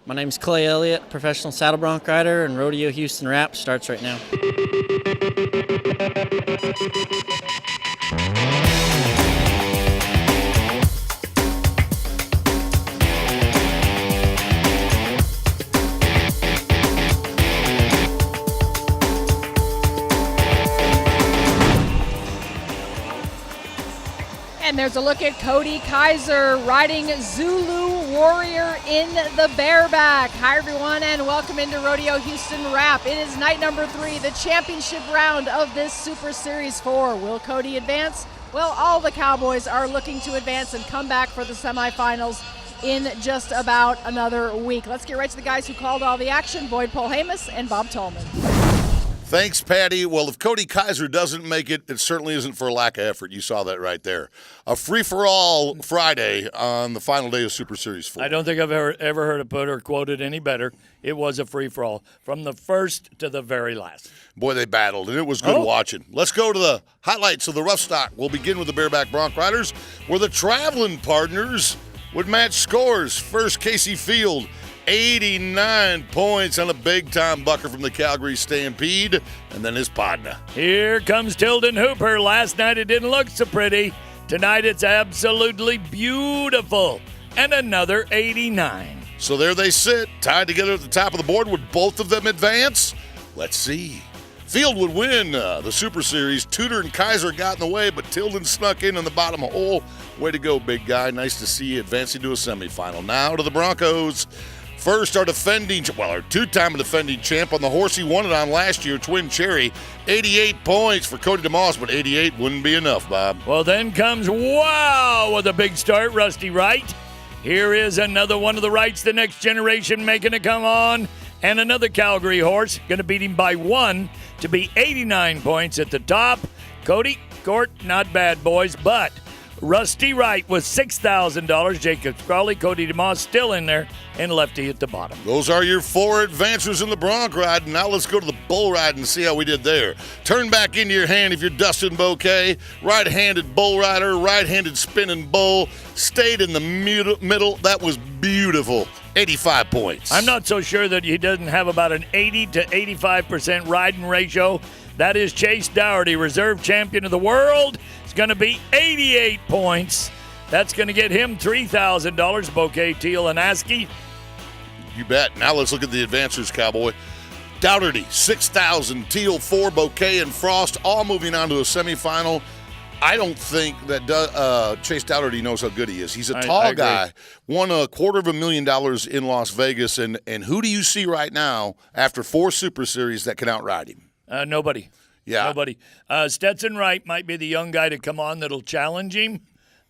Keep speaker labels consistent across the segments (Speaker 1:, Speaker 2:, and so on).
Speaker 1: My name's Clay Elliott, professional saddle bronc rider, and Rodeo Houston Rap starts right now.
Speaker 2: And there's a look at Cody Kaiser riding Zulu Warrior in the bareback. Hi, everyone, and welcome into Rodeo Houston Rap. It is night number 3, the championship round of this Super Series 4. Will Cody advance? Well, all the Cowboys are looking to advance and come back for the semifinals in just about another week. Let's get right to the guys who called all the action, Boyd Polhamus and Bob Tolman.
Speaker 3: Thanks, Patty. Well, if Cody Kaiser doesn't make it, it certainly isn't for a lack of effort. You saw that right there. A free-for-all Friday on the final day of Super Series 4.
Speaker 4: I don't think I've ever heard it put or quoted any better. It was a free-for-all from the first to the very last.
Speaker 3: Boy, they battled, and it was good watching. Let's go to the highlights of the Roughstock. We'll begin with the bareback bronc riders, where the traveling partners would match scores. First, Casey Field, 89 points on a big-time bucker from the Calgary Stampede, and then his partner.
Speaker 4: Here comes Tilden Hooper. Last night it didn't look so pretty. Tonight it's absolutely beautiful. And another 89.
Speaker 3: So there they sit, tied together at the top of the board. Would both of them advance? Let's see. Field would win the Super Series. Tudor and Kaiser got in the way, but Tilden snuck in on the bottom hole. Way to go, big guy. Nice to see you advancing to a semifinal. Now to the Broncos. First, our two-time defending champ on the horse he won it on last year, Twin Cherry. 88 points for Cody DeMoss, but 88 wouldn't be enough, Bob.
Speaker 4: Well, then comes, wow, with a big start, Rusty Wright. Here is another one of the Wrights, the next generation, making it come on. And another Calgary horse, going to beat him by 1 to be 89 points at the top. Cody, Court, not bad, boys, but Rusty Wright was $6,000. Jacob Crawley, Cody DeMoss still in there, and Lefty at the bottom.
Speaker 3: Those are your 4 advancers in the bronc ride. Now let's go to the bull ride and see how we did there. Turn back into your hand if you're Dustin Bouquet. Right-handed bull rider, right-handed spinning bull. Stayed in the middle. That was beautiful. 85 points.
Speaker 4: I'm not so sure that he doesn't have about an 80 to 85% riding ratio. That is Chase Dougherty, reserve champion of the world. It's going to be 88 points. That's going to get him $3,000. Bouquet, Teal, and Askey.
Speaker 3: You bet. Now let's look at the advancers, Cowboy. Dougherty, 6,000. Teal, 4. Bouquet and Frost, all moving on to a semifinal. I don't think that Chase Dougherty knows how good he is. He's a tall guy, won $250,000 in Las Vegas, and who do you see right now after 4 Super Series that can outride him?
Speaker 4: Nobody.
Speaker 3: Yeah.
Speaker 4: Nobody. Stetson Wright might be the young guy to come on that'll challenge him.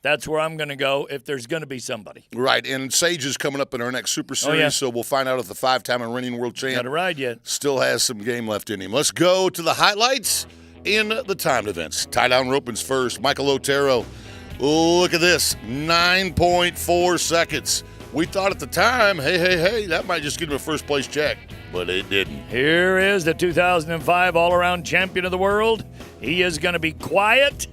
Speaker 4: That's where I'm going to go if there's going to be somebody.
Speaker 3: Right, and Sage is coming up in our next Super Series, so we'll find out if the 5-time and reigning world champ
Speaker 4: Got a ride yet.
Speaker 3: Still has some game left in him. Let's go to the highlights in the timed events. Tie-down roping's first. Michael Otero. Look at this, 9.4 seconds. We thought at the time, hey, that might just give him a first-place check, but it didn't.
Speaker 4: Here is the 2005 all-around champion of the world. He is going to be quiet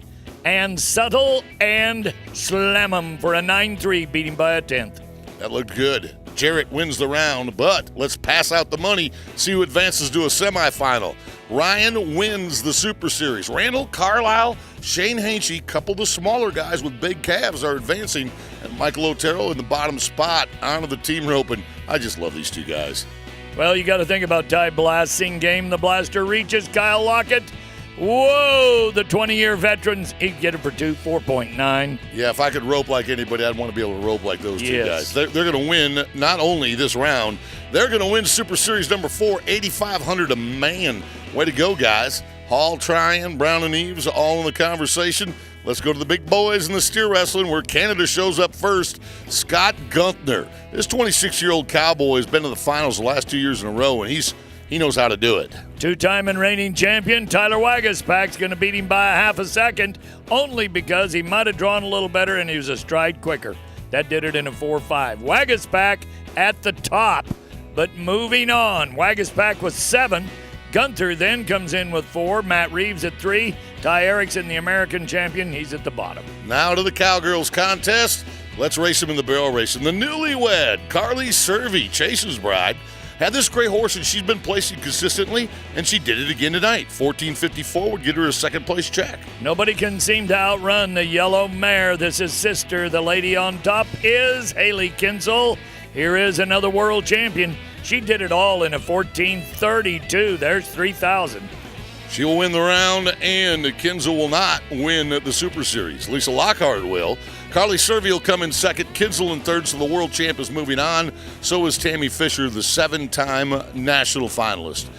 Speaker 4: and subtle and slam him for a 9-3, beating by a 10th.
Speaker 3: That looked good. Jarrett wins the round, but let's pass out the money, see who advances to a semifinal. Ryan wins the Super Series. Randall Carlisle, Shane Hanchey, couple of smaller guys with big calves are advancing, and Michael Otero in the bottom spot onto the team rope, and I just love these two guys.
Speaker 4: Well, you got to think about Ty Blasting. Game the blaster reaches Kyle Lockett. Whoa, the 20-year veterans, he'd get it for 4.9.
Speaker 3: Yeah, if I could rope like anybody, I'd want to be able to rope like those two guys. They're going to win not only this round, they're going to win Super Series number 4, $8,500 a man. Way to go, guys. Hall, Tryon, Brown, and Eves all in the conversation. Let's go to the big boys in the steer wrestling where Canada shows up first. Scott Gunther. This 26-year-old cowboy has been to the finals the last 2 years in a row, and he knows how to do it.
Speaker 4: 2-time and reigning champion Tyler Wagaspack's going to beat him by a half a second, only because he might have drawn a little better and he was a stride quicker. That did it in a 4-5. Wagaspack at the top, but moving on. Wagaspack was 7. Gunther then comes in with 4. Matt Reeves at 3. Ty Erickson, the American champion, he's at the bottom.
Speaker 3: Now to the Cowgirls contest. Let's race him in the barrel racing. The newlywed, Carly Cervi, Chase's bride, had this great horse, and she's been placing consistently, and she did it again tonight. 14.54 would get her a second-place check.
Speaker 4: Nobody can seem to outrun the yellow mare. This is sister. The lady on top is Haley Kinsel. Here is another world champion. She did it all in a 14.32. There's 3,000.
Speaker 3: She will win the round, and Kinsel will not win the Super Series. Lisa Lockhart will. Carly Cervi will come in second. Kinsel in third, so the world champ is moving on. So is Tammy Fisher, the 7-time national finalist.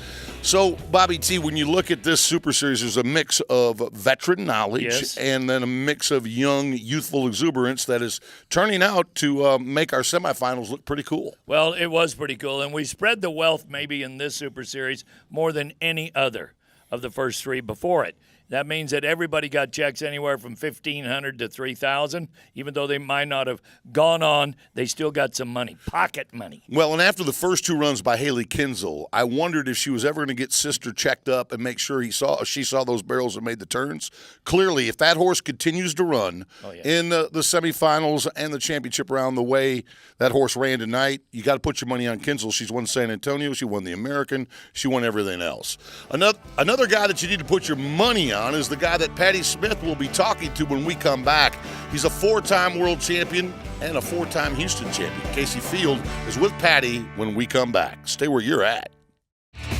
Speaker 3: So, Bobby T., when you look at this Super Series, there's a mix of veteran knowledge and then a mix of young, youthful exuberance that is turning out to make our semifinals look pretty cool.
Speaker 4: Well, it was pretty cool, and we spread the wealth maybe in this Super Series more than any other of the first three before it. That means that everybody got checks anywhere from $1,500 to $3,000. Even though they might not have gone on, they still got some money, pocket money.
Speaker 3: Well, and after the first two runs by Haley Kinsel, I wondered if she was ever going to get sister checked up and make sure she saw those barrels and made the turns. Clearly, if that horse continues to run in the semifinals and the championship round the way that horse ran tonight, you got to put your money on Kinsel. She's won San Antonio. She won the American. She won everything else. Another guy that you need to put your money on is the guy that Patty Smith will be talking to when we come back. He's a 4-time world champion and a 4-time Houston champion. Casey Field is with Patty when we come back. Stay where you're at.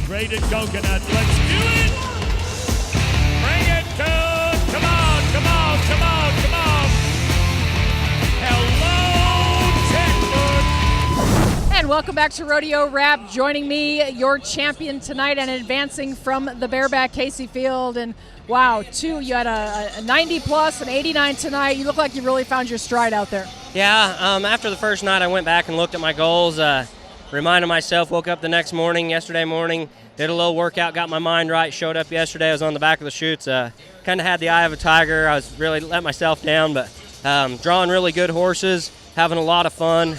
Speaker 4: Grated coconut. Let's do it. Bring it, Coon. Come on, come on, come on, come on. Hello, Texas.
Speaker 2: And welcome back to Rodeo Wrap. Joining me, your champion tonight and advancing from the bareback, Casey Field. And wow, you had a 90 plus, an 89 tonight. You look like you really found your stride out there.
Speaker 5: Yeah, after the first night, I went back and looked at my goals, reminded myself, woke up the next morning, yesterday morning, did a little workout, got my mind right, showed up yesterday. I was on the back of the chutes, kind of had the eye of a tiger. I was really let myself down, but drawing really good horses, having a lot of fun.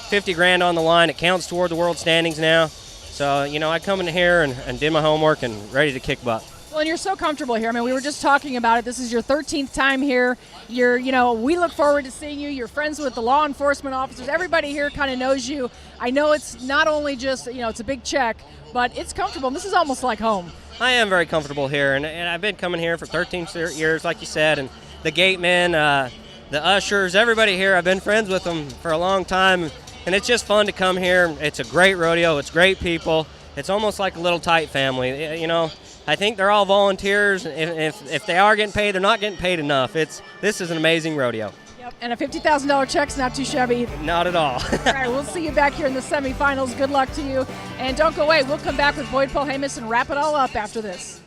Speaker 5: 50 grand on the line. It counts toward the world standings now. So, I come in here and did my homework and ready to kick butt.
Speaker 2: Well, and you're so comfortable here. I mean, we were just talking about it. This is your 13th time here. We look forward to seeing you. You're friends with the law enforcement officers. Everybody here kind of knows you. I know it's not only just, it's a big check, but it's comfortable. This is almost like home.
Speaker 5: I am very comfortable here, and I've been coming here for 13 years, like you said, and the gatemen, the ushers, everybody here, I've been friends with them for a long time, and it's just fun to come here. It's a great rodeo. It's great people. It's almost like a little tight family. I think they're all volunteers. If they are getting paid, they're not getting paid enough. This is an amazing rodeo.
Speaker 2: Yep, and a $50,000 check's not too shabby either.
Speaker 5: Not at all.
Speaker 2: All right, we'll see you back here in the semifinals. Good luck to you. And don't go away. We'll come back with Boyd Polhamus and wrap it all up after this.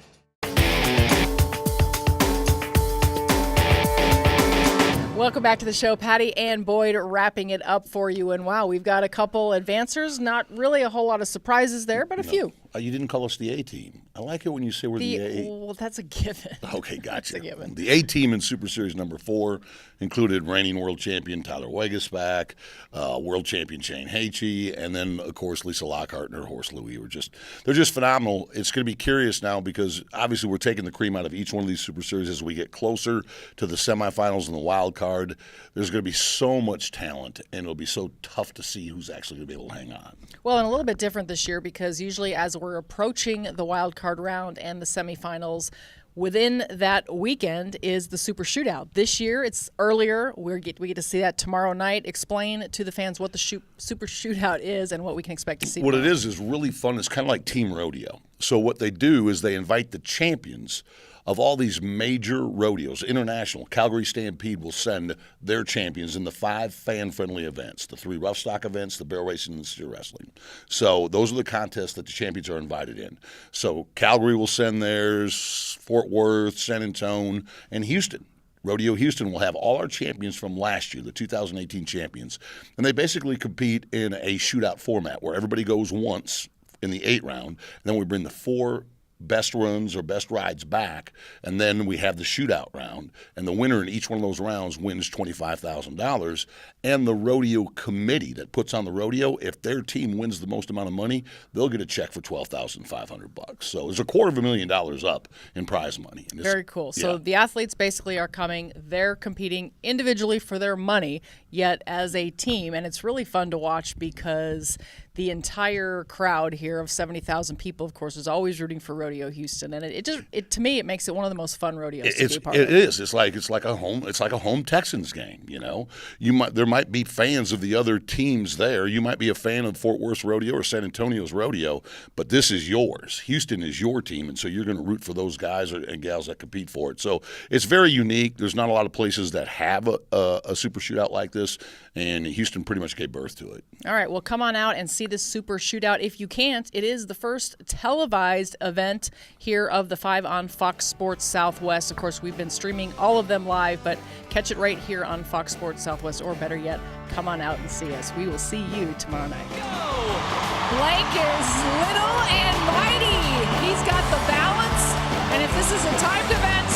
Speaker 2: Welcome back to the show. Patty and Boyd wrapping it up for you. And wow, we've got a couple advancers. Not really a whole lot of surprises there, but a few.
Speaker 3: You didn't call us the A-team. I like it when you say we're the A.
Speaker 2: Well, that's a given.
Speaker 3: Okay, gotcha.
Speaker 2: That's a given.
Speaker 3: The A-team in Super Series number 4 included reigning world champion Tyler Wegesbach, world champion Shane Hachey, and then, of course, Lisa Lockhart and her horse Louie. They're just phenomenal. It's going to be curious now because obviously we're taking the cream out of each one of these Super Series as we get closer to the semifinals and the wild card. There's going to be so much talent, and it'll be so tough to see who's actually going to be able to hang on.
Speaker 2: Well, and a little bit different this year because usually as we're approaching the wild card round and the semifinals, within that weekend is the Super Shootout. This year, it's earlier. We get to see that tomorrow night. Explain to the fans what the Super Shootout is and what we can expect to see.
Speaker 3: What it is really fun. It's kind of like Team Rodeo. So what they do is they invite the champions of all these major rodeos, international. Calgary Stampede will send their champions in the 5 fan-friendly events, the 3 Roughstock events, the barrel racing, and the steer wrestling. So those are the contests that the champions are invited in. So Calgary will send theirs, Fort Worth, San Antonio, and Houston. Rodeo Houston will have all our champions from last year, the 2018 champions. And they basically compete in a shootout format where everybody goes once in the 8 round, and then we bring the 4 best runs or best rides back, and then we have the shootout round, and the winner in each one of those rounds wins $25,000. And the rodeo committee that puts on the rodeo, if their team wins the most amount of money, they'll get a check for $12,500. So there's $250,000 up in prize money. And
Speaker 2: Very cool. So the athletes basically are coming, they're competing individually for their money, yet as a team, and it's really fun to watch because the entire crowd here of 70,000 people, of course, is always rooting for Rodeo Houston, and it to me it makes it one of the most fun rodeos to be a part of.
Speaker 3: It is. It's like a home Texans game. You know, there might be fans of the other teams there. You might be a fan of Fort Worth's rodeo or San Antonio's rodeo, but this is yours. Houston is your team, and so you're going to root for those guys and gals that compete for it. So it's very unique. There's not a lot of places that have a super shootout like this, and Houston pretty much gave birth to it.
Speaker 2: All right, well, come on out and see this Super Shootout. If you can't, it is the first televised event here of the 5 on Fox Sports Southwest. Of course, we've been streaming all of them live, but catch it right here on Fox Sports Southwest, or better yet, come on out and see us. We will see you tomorrow night. Blake is little and mighty. He's got the balance, and if this is a timed event,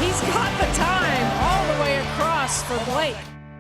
Speaker 2: he's got the time all the way across for Blake.